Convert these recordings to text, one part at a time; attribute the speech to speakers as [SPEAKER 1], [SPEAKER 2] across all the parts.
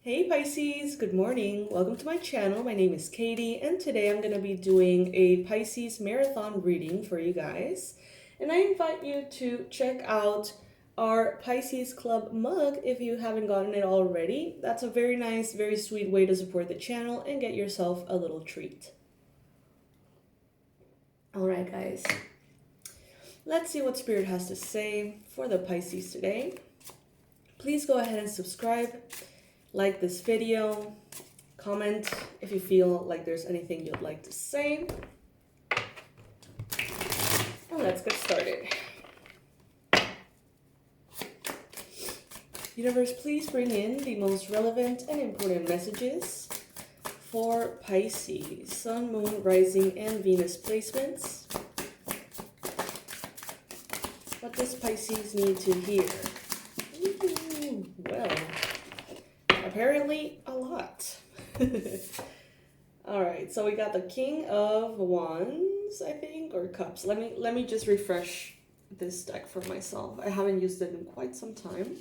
[SPEAKER 1] Hey Pisces, good morning. Welcome to my channel. My name is Katie, and today I'm going to be doing a Pisces marathon reading for you guys. And I invite you to check out our Pisces Club mug if you haven't gotten it already. That's a very nice, very sweet way to support the channel and get yourself a little treat. Alright guys, let's see what Spirit has to say for the Pisces today. Please go ahead and subscribe. Like this video, comment if you feel like there's anything you'd like to say. And let's get started. Universe, please bring in the most relevant and important messages for Pisces, Sun, Moon, Rising, and Venus placements. What does Pisces need to hear? Ooh, well, apparently a lot. All right, so we got the King of Wands, I think, or Cups. Let me just refresh this deck for myself. I haven't used it in quite some time.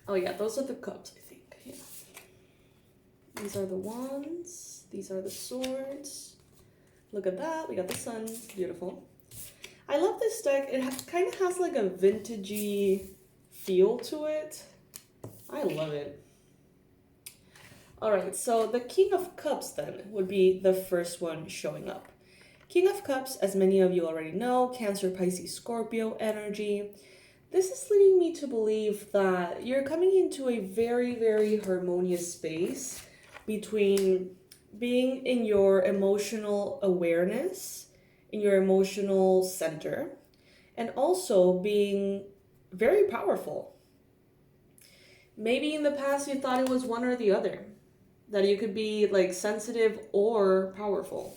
[SPEAKER 1] Oh yeah, those are the Cups, I think. Yeah. These are the Wands. These are the Swords. Look at that. We got the Sun. Beautiful. I love this deck. It kind of has like a vintagey feel to it. I love it. All right, so the King of Cups then would be the first one showing up. King of Cups, as many of you already know, Cancer, Pisces, Scorpio energy. This is leading me to believe that you're coming into a very, very harmonious space between being in your emotional awareness, in your emotional center, and also being very powerful. Maybe in the past you thought it was one or the other, that you could be like sensitive or powerful.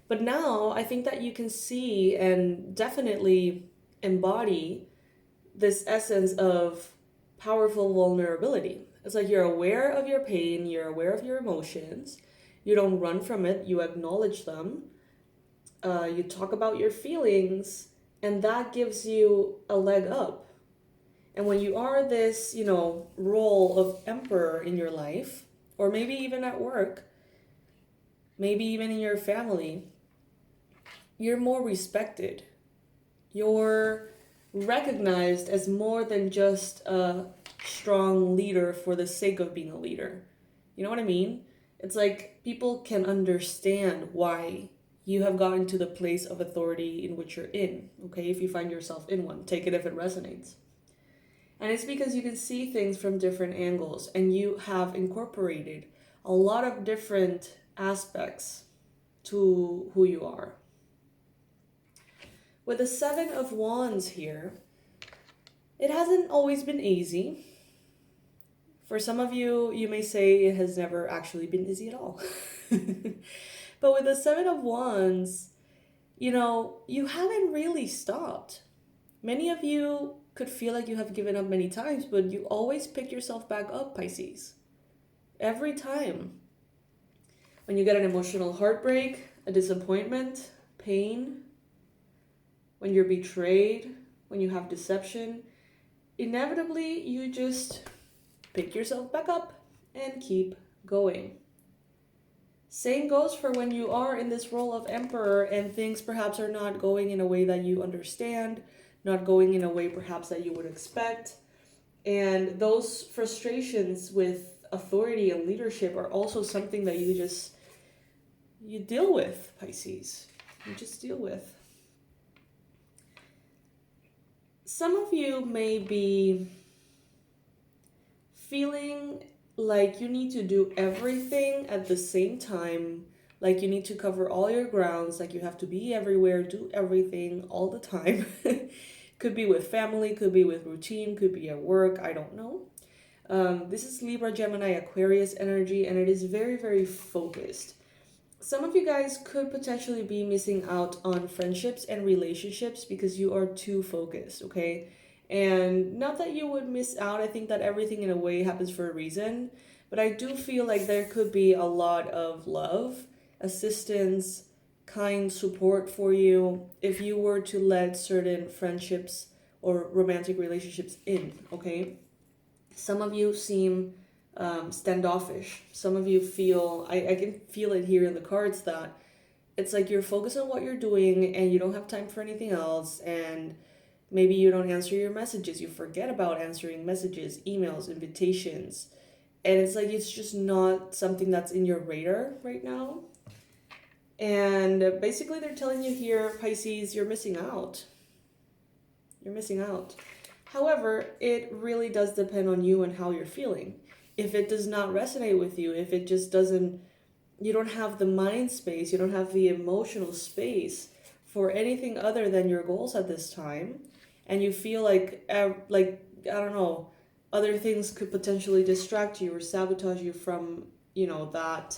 [SPEAKER 1] But now I think that you can see and definitely embody this essence of powerful vulnerability. It's like you're aware of your pain, you're aware of your emotions, you don't run from it, you acknowledge them, you talk about your feelings, and that gives you a leg up. And when you are this, role of emperor in your life, or maybe even at work, maybe even in your family, you're more respected. You're recognized as more than just a strong leader for the sake of being a leader. You know what I mean? It's like people can understand why you have gotten to the place of authority in which you're in, okay? If you find yourself in one, take it if it resonates. And it's because you can see things from different angles and you have incorporated a lot of different aspects to who you are. With the Seven of Wands here, it hasn't always been easy. For some of you, you may say it has never actually been easy at all. But with the Seven of Wands, you haven't really stopped. Many of you could feel like you have given up many times, but you always pick yourself back up, Pisces. Every time. When you get an emotional heartbreak, a disappointment, pain, when you're betrayed, when you have deception, inevitably you just pick yourself back up and keep going. Same goes for when you are in this role of emperor and things perhaps are not going in a way that you understand, not going in a way perhaps that you would expect. And those frustrations with authority and leadership are also something that you deal with, Pisces. You just deal with. Some of you may be feeling like you need to do everything at the same time, like you need to cover all your grounds, like you have to be everywhere, do everything all the time. Could be with family, could be with routine, could be at work, I don't know. This is Libra, Gemini, Aquarius energy, and it is very, very focused. Some of you guys could potentially be missing out on friendships and relationships because you are too focused, okay? And not that you would miss out, I think that everything in a way happens for a reason, but I do feel like there could be a lot of love, assistance, kind support for you if you were to let certain friendships or romantic relationships in, okay? Some of you seem standoffish. Some of you feel, I can feel it here in the cards, that it's like you're focused on what you're doing and you don't have time for anything else, and maybe you don't answer your messages. You forget about answering messages, emails, invitations. And it's like it's just not something that's in your radar right now. And basically they're telling you here, Pisces, you're missing out. You're missing out. However, it really does depend on you and how you're feeling. If it does not resonate with you, if it just doesn't, you don't have the mind space, you don't have the emotional space for anything other than your goals at this time, and you feel like I don't know, other things could potentially distract you or sabotage you from, you know, that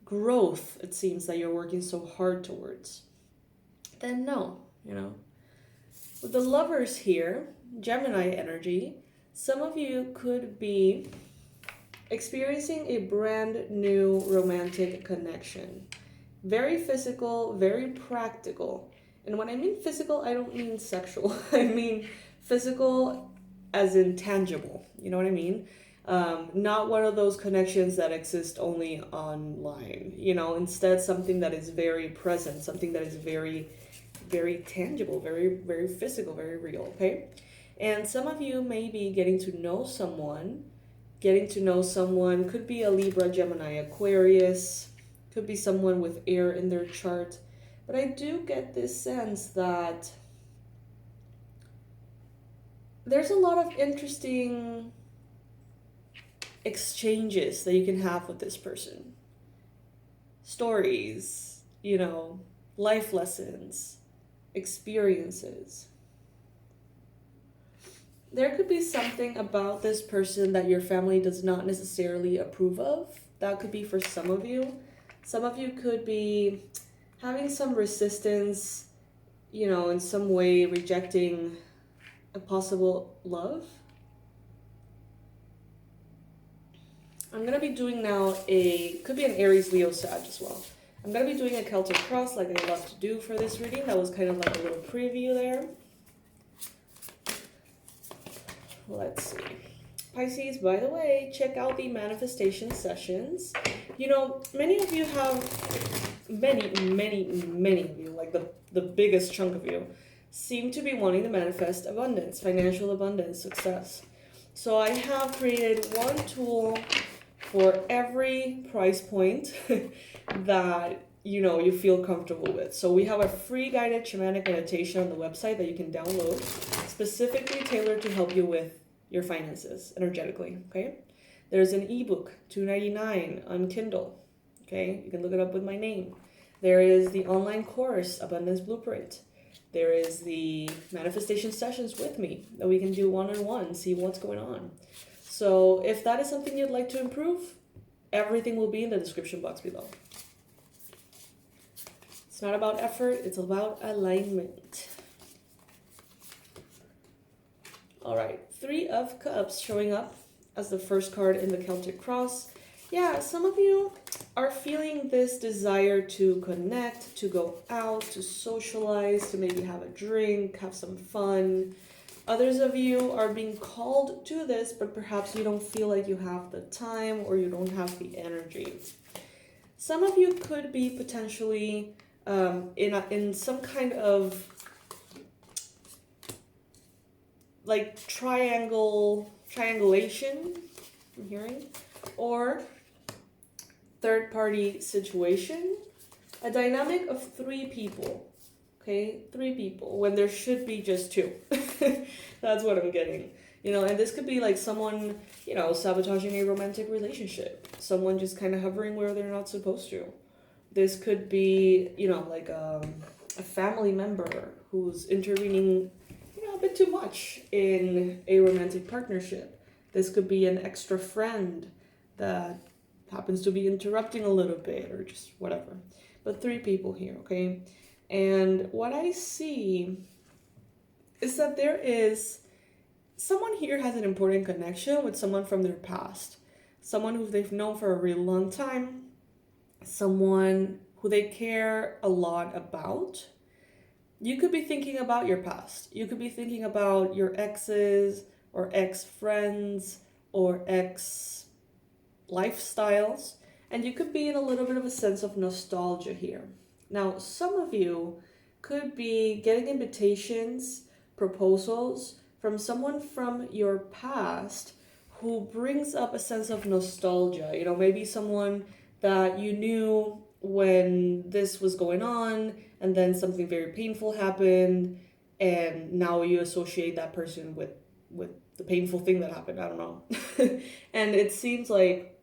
[SPEAKER 1] growth, it seems, that you're working so hard towards, then no, you know. With the Lovers here, Gemini energy, some of you could be experiencing a brand new romantic connection. Very physical, very practical. And when I mean physical, I don't mean sexual. I mean physical as in tangible. You know what I mean? Not one of those connections that exist only online. You know, instead something that is very present, something that is very, very tangible, very, very physical, very real, okay? And some of you may be getting to know someone. Could be a Libra, Gemini, Aquarius, could be someone with air in their chart. But I do get this sense that there's a lot of interesting exchanges that you can have with this person. Stories, you know, life lessons, experiences. There could be something about this person that your family does not necessarily approve of. That could be for some of you. Some of you could be having some resistance, you know, in some way rejecting a possible love. I'm going to be doing now could be an Aries, Leo, Sag as well. I'm going to be doing a Celtic cross like I love to do for this reading. That was kind of like a little preview there. Let's see. Pisces, by the way, check out the manifestation sessions. You know, many of you have, many of you, like the biggest chunk of you, seem to be wanting to manifest abundance, financial abundance, success. So I have created one tool for every price point that, you know, you feel comfortable with. So we have a free guided shamanic meditation on the website that you can download, specifically tailored to help you with your finances energetically, okay? There's an ebook, $2.99 on Kindle, okay? You can look it up with my name. There is the online course, Abundance Blueprint. There is the manifestation sessions with me that we can do one-on-one, see what's going on. So if that is something you'd like to improve, everything will be in the description box below. It's not about effort, it's about alignment. All right, 3 of Cups showing up as the first card in the Celtic cross. Yeah, some of you are feeling this desire to connect, to go out, to socialize, to maybe have a drink, have some fun. Others of you are being called to this, but perhaps you don't feel like you have the time or you don't have the energy. Some of you could be potentially in some kind of like triangulation, I'm hearing, or third-party situation, a dynamic of 3 people, okay? 3 people, when there should be just 2. That's what I'm getting. You know, and this could be like someone, you know, sabotaging a romantic relationship. Someone just kind of hovering where they're not supposed to. This could be, you know, like a family member who's intervening, you know, a bit too much in a romantic partnership. This could be an extra friend that happens to be interrupting a little bit or just whatever. But 3 people here, okay? And what I see is that there is someone here has an important connection with someone from their past. Someone who they've known for a really long time. Someone who they care a lot about. You could be thinking about your past. You could be thinking about your exes or ex-friends or ex-lifestyles. And you could be in a little bit of a sense of nostalgia here. Now, some of you could be getting invitations, proposals from someone from your past who brings up a sense of nostalgia. You know, maybe someone that you knew when this was going on, and then something very painful happened, and now you associate that person with the painful thing that happened. I don't know. And it seems like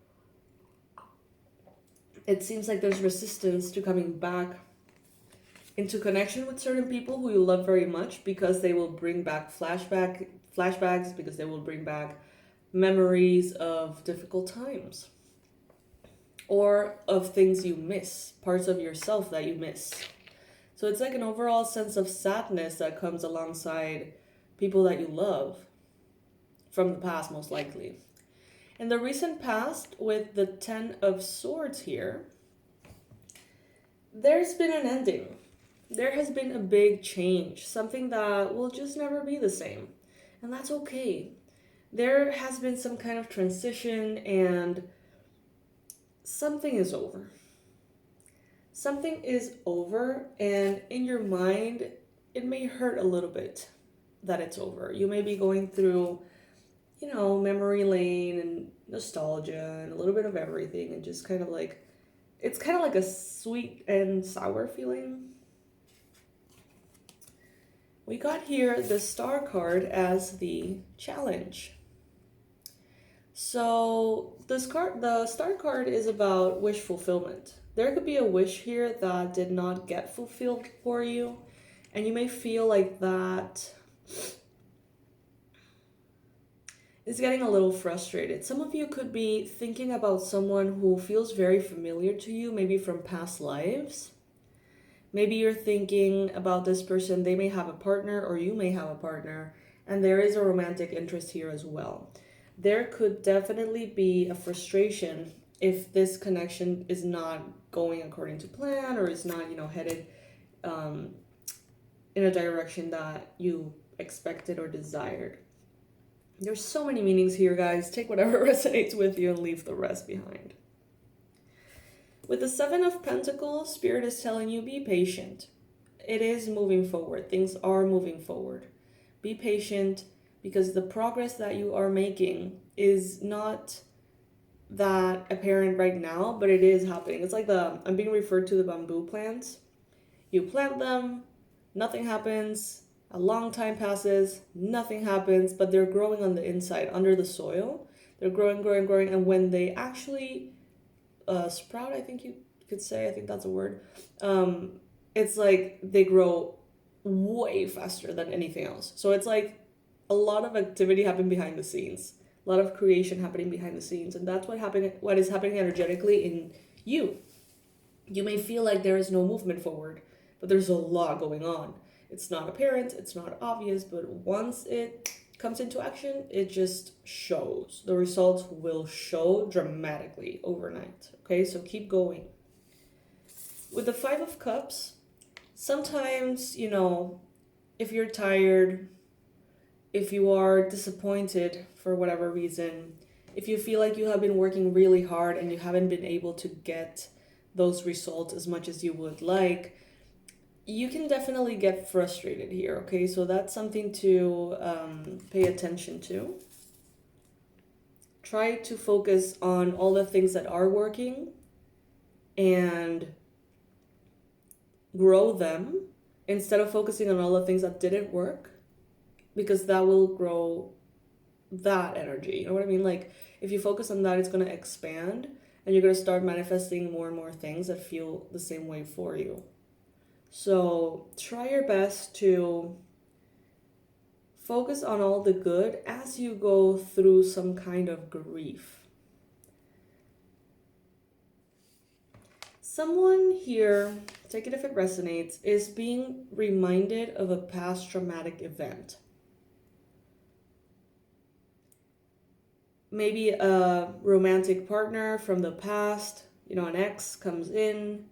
[SPEAKER 1] there's resistance to coming back into connection with certain people who you love very much, because they will bring back flashbacks, because they will bring back memories of difficult times or of things you miss, parts of yourself that you miss. So it's like an overall sense of sadness that comes alongside people that you love from the past, most likely. In the recent past, with the 10 of Swords here, there's been an ending. There has been a big change, something that will just never be the same. And that's okay. There has been some kind of transition, and something is over. Something is over, and in your mind, it may hurt a little bit that it's over. You may be going through, you know, memory lane and nostalgia and a little bit of everything, and just kind of like, it's kind of like a sweet and sour feeling. We got here the Star card as the challenge. So the Star card is about wish fulfillment. There could be a wish here that did not get fulfilled for you, and you may feel like that is getting a little frustrated. Some of you could be thinking about someone who feels very familiar to you, maybe from past lives. Maybe you're thinking about this person, they may have a partner, or you may have a partner, and there is a romantic interest here as well. There could definitely be a frustration if this connection is not going according to plan, or is not, you know, headed in a direction that you expected or desired. There's so many meanings here, guys. Take whatever resonates with you and leave the rest behind. With the 7 of Pentacles, Spirit is telling you, be patient. It is moving forward. Things are moving forward. Be patient, because the progress that you are making is not that apparent right now, but it is happening. It's like I'm being referred to the bamboo plants. You plant them, nothing happens. A long time passes, nothing happens, but they're growing on the inside, under the soil. They're growing, and when they actually sprout, I think you could say, I think that's a word. It's like they grow way faster than anything else. So it's like a lot of activity happening behind the scenes, a lot of creation happening behind the scenes, and that's what is happening energetically in you. You may feel like there is no movement forward, but there's a lot going on. It's not apparent, it's not obvious, but once it comes into action, it just shows. The results will show dramatically overnight. Okay, so keep going. With the 5 of Cups, sometimes, you know, if you're tired, if you are disappointed for whatever reason, if you feel like you have been working really hard and you haven't been able to get those results as much as you would like, you can definitely get frustrated here, okay? So that's something to pay attention to. Try to focus on all the things that are working and grow them instead of focusing on all the things that didn't work, because that will grow that energy. You know what I mean? Like, if you focus on that, it's going to expand, and you're going to start manifesting more and more things that feel the same way for you. So try your best to focus on all the good as you go through some kind of grief. Someone here, take it if it resonates, is being reminded of a past traumatic event. Maybe a romantic partner from the past, you know, an ex comes in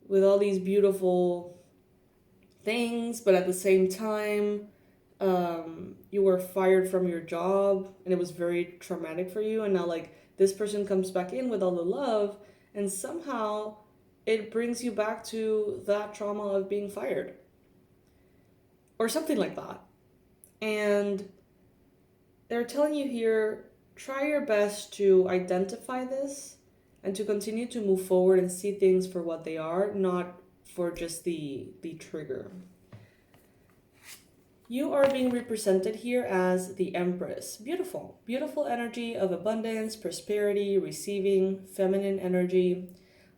[SPEAKER 1] with all these beautiful things, but at the same time, you were fired from your job and it was very traumatic for you. And now, like, this person comes back in with all the love, and somehow it brings you back to that trauma of being fired or something like that. And they're telling you here, try your best to identify this and to continue to move forward and see things for what they are, not for just the trigger. You are being represented here as the Empress. Beautiful. Beautiful energy of abundance, prosperity, receiving, feminine energy.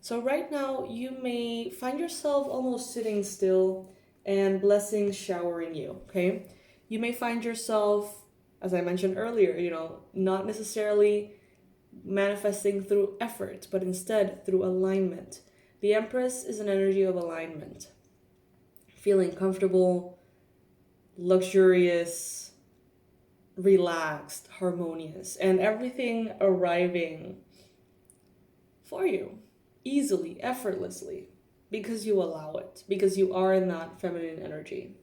[SPEAKER 1] So right now, you may find yourself almost sitting still and blessings showering you, okay? You may find yourself, as I mentioned earlier, not necessarily manifesting through effort, but instead through alignment. The Empress is an energy of alignment. Feeling comfortable, luxurious, relaxed, harmonious, and everything arriving for you easily, effortlessly, because you allow it, because you are in that feminine energy.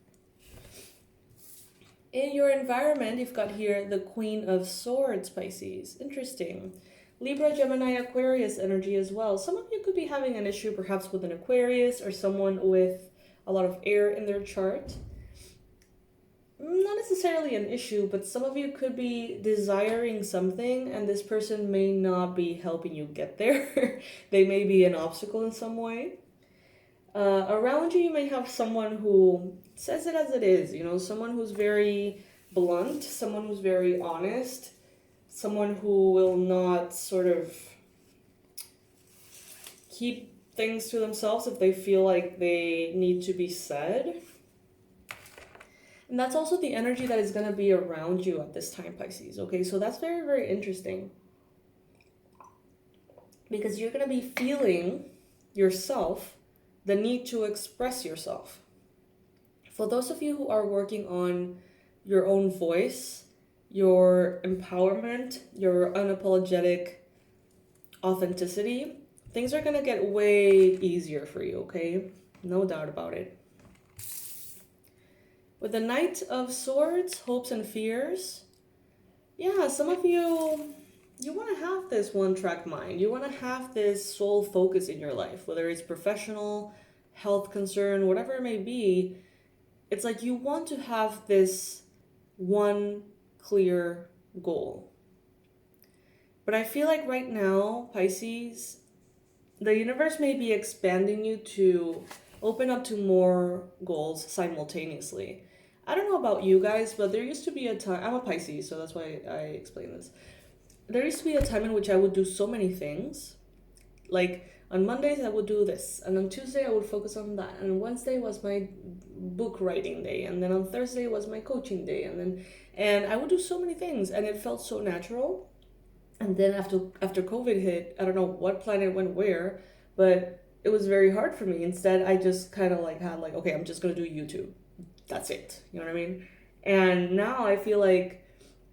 [SPEAKER 1] In your environment, you've got here the Queen of Swords, Pisces. Interesting. Libra, Gemini, Aquarius energy as well. Some of you could be having an issue perhaps with an Aquarius or someone with a lot of air in their chart. Not necessarily an issue, but some of you could be desiring something and this person may not be helping you get there. They may be an obstacle in some way. Around you, you may have someone who says it as it is, someone who's very blunt, someone who's very honest, someone who will not sort of keep things to themselves if they feel like they need to be said. And that's also the energy that is going to be around you at this time, Pisces. Okay, so that's very, very interesting. Because you're going to be feeling yourself, the need to express yourself. For those of you who are working on your own voice, your empowerment, your unapologetic authenticity, things are going to get way easier for you, okay? No doubt about it. With the Knight of Swords, hopes and fears, yeah, some of you want to have this one-track mind. You want to have this sole focus in your life, whether it's professional, health concern, whatever it may be. It's like you want to have this one clear goal. But I feel like right now, Pisces, the universe may be expanding you to open up to more goals simultaneously. I don't know about you guys, but there used to be a time, I'm a Pisces, so that's why I explain this. There used to be a time in which I would do so many things. Like on Mondays, I would do this. And on Tuesday, I would focus on that. And Wednesday was my book writing day. And then on Thursday was my coaching day. And I would do so many things. And it felt so natural. And then after COVID hit, I don't know what planet went where, but it was very hard for me. Instead, I just kind of had okay, I'm just going to do YouTube. That's it. You know what I mean? And now I feel like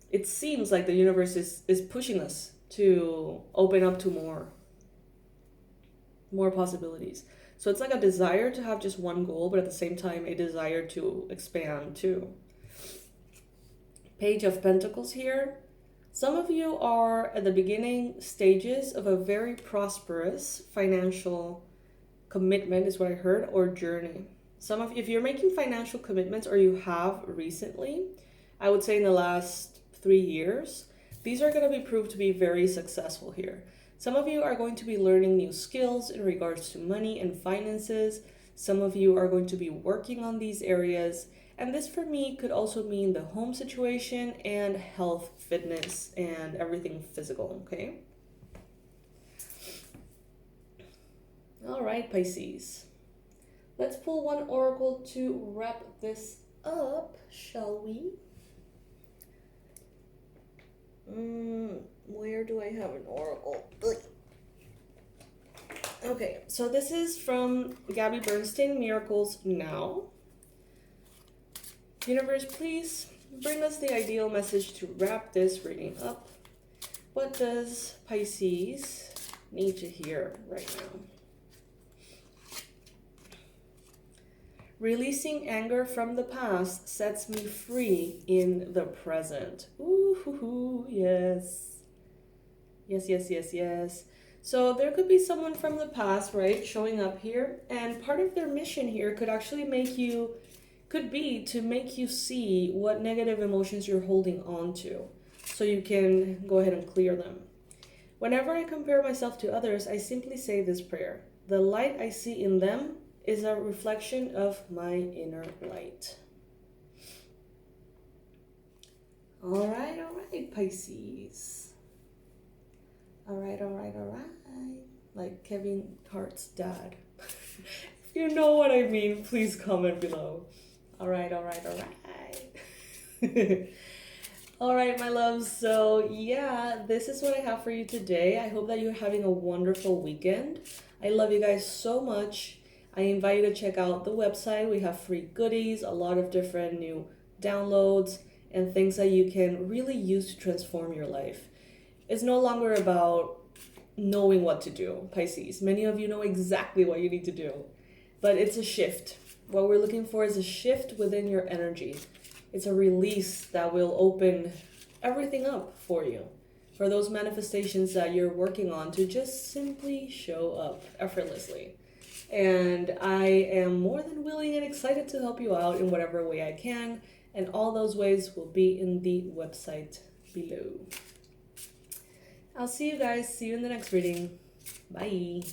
[SPEAKER 1] it seems like the universe is pushing us to open up to more possibilities. So it's like a desire to have just one goal, but at the same time, a desire to expand too. Page of Pentacles here. Some of you are at the beginning stages of a very prosperous financial commitment, is what I heard, or journey. If you're making financial commitments, or you have recently, I would say in the last 3 years, these are going to be proved to be very successful here. Some of you are going to be learning new skills in regards to money and finances. Some of you are going to be working on these areas. And this for me could also mean the home situation and health, fitness, and everything physical, okay? All right, Pisces. Let's pull one oracle to wrap this up, shall we? Where do I have an oracle? Okay, so this is from Gabby Bernstein, Miracles Now. Universe, please bring us the ideal message to wrap this reading up. What does Pisces need to hear right now? Releasing anger from the past sets me free in the present. Ooh, yes. Yes, yes, yes, yes. So there could be someone from the past, right, showing up here. And part of their mission here could actually be to make you see what negative emotions you're holding on to, so you can go ahead and clear them. Whenever I compare myself to others, I simply say this prayer. The light I see in them is a reflection of my inner light. All right, Pisces. All right. Like Kevin Hart's dad. If you know what I mean, please comment below. All right. All right, my loves. So yeah, this is what I have for you today. I hope that you're having a wonderful weekend. I love you guys so much. I invite you to check out the website. We have free goodies, a lot of different new downloads, and things that you can really use to transform your life. It's no longer about knowing what to do, Pisces. Many of you know exactly what you need to do, but it's a shift. What we're looking for is a shift within your energy. It's a release that will open everything up for you, for those manifestations that you're working on to just simply show up effortlessly. And I am more than willing and excited to help you out in whatever way I can. And all those ways will be in the website below. I'll see you guys. See you in the next reading. Bye.